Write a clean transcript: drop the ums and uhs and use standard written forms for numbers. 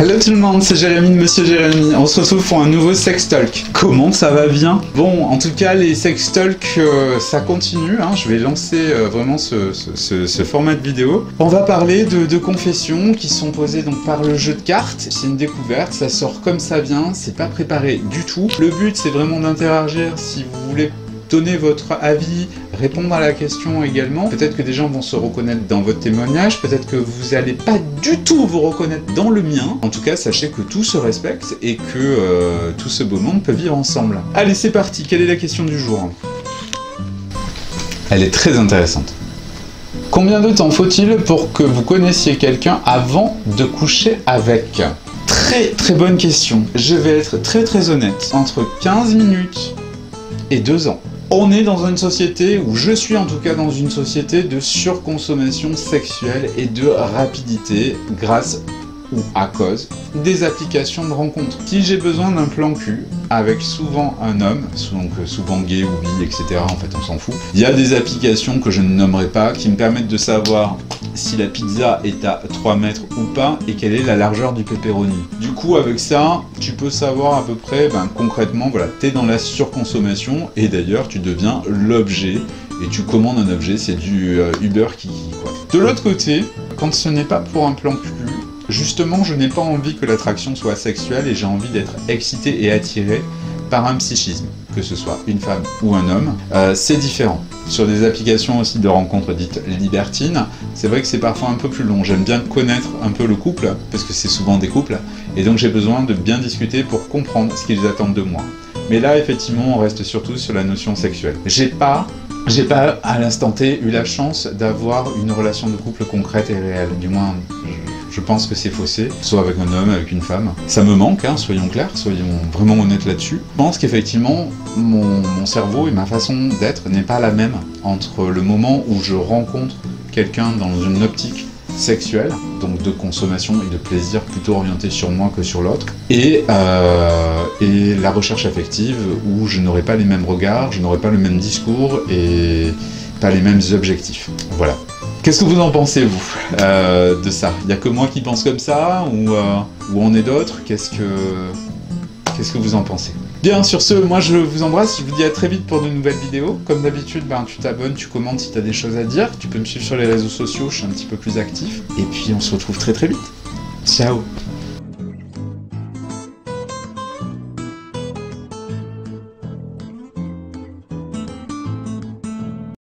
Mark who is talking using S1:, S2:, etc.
S1: Hello tout le monde, c'est Jérémy de Monsieur Jérémy. On se retrouve pour un nouveau sex talk. Comment ça va bien? Bon, en tout cas, les sex talks, ça continue. Hein. Je vais lancer vraiment ce format de vidéo. On va parler de confessions qui sont posées donc par le jeu de cartes. C'est une découverte, ça sort comme ça vient, c'est pas préparé du tout. Le but, c'est vraiment d'interagir si vous voulez donner votre avis, répondre à la question également. Peut-être que des gens vont se reconnaître dans votre témoignage, peut-être que vous n'allez pas du tout vous reconnaître dans le mien. En tout cas, sachez que tout se respecte et que tout ce beau monde peut vivre ensemble. Allez, c'est parti. Quelle est la question du jour? Elle est très intéressante. Combien de temps faut-il pour que vous connaissiez quelqu'un avant de coucher avec? Très bonne question. Je vais être très honnête. Entre 15 minutes et 2 ans. On est dans une société, ou je suis en tout cas dans une société de surconsommation sexuelle et de rapidité grâce ou à cause des applications de rencontres. Si j'ai besoin d'un plan cul avec souvent un homme, donc souvent gay ou bi, etc., en fait on s'en fout, il y a des applications que je ne nommerai pas qui me permettent de savoir si la pizza est à 3 mètres ou pas et quelle est la largeur du pepperoni. Du coup avec ça, tu peux savoir à peu près, concrètement, voilà, t'es dans la surconsommation et d'ailleurs tu deviens l'objet et tu commandes un objet, c'est du Uber Kiki, quoi. De l'autre côté, quand ce n'est pas pour un plan cul, justement, je n'ai pas envie que l'attraction soit sexuelle et j'ai envie d'être excité et attiré par un psychisme, que ce soit une femme ou un homme. C'est différent. Sur des applications aussi de rencontres dites libertines, c'est vrai que c'est parfois un peu plus long. J'aime bien connaître un peu le couple, parce que c'est souvent des couples, et donc j'ai besoin de bien discuter pour comprendre ce qu'ils attendent de moi. Mais là, effectivement, on reste surtout sur la notion sexuelle. J'ai pas à l'instant T eu la chance d'avoir une relation de couple concrète et réelle. Du moins, je pense que c'est faussé, soit avec un homme, avec une femme. Ça me manque, hein, soyons clairs, soyons vraiment honnêtes là-dessus. Je pense qu'effectivement, mon cerveau et ma façon d'être n'est pas la même entre le moment où je rencontre quelqu'un dans une optique sexuelle, donc de consommation et de plaisir plutôt orienté sur moi que sur l'autre, et la recherche affective où je n'aurai pas les mêmes regards, je n'aurai pas le même discours et pas les mêmes objectifs. Voilà. Qu'est-ce que vous en pensez, vous, de ça? Il n'y a que moi qui pense comme ça, ou on est d'autres? Qu'est-ce que vous en pensez? Bien, sur ce, moi je vous embrasse, je vous dis à très vite pour de nouvelles vidéos. Comme d'habitude, tu t'abonnes, tu commentes si tu as des choses à dire. Tu peux me suivre sur les réseaux sociaux, je suis un petit peu plus actif. Et puis on se retrouve très vite. Ciao!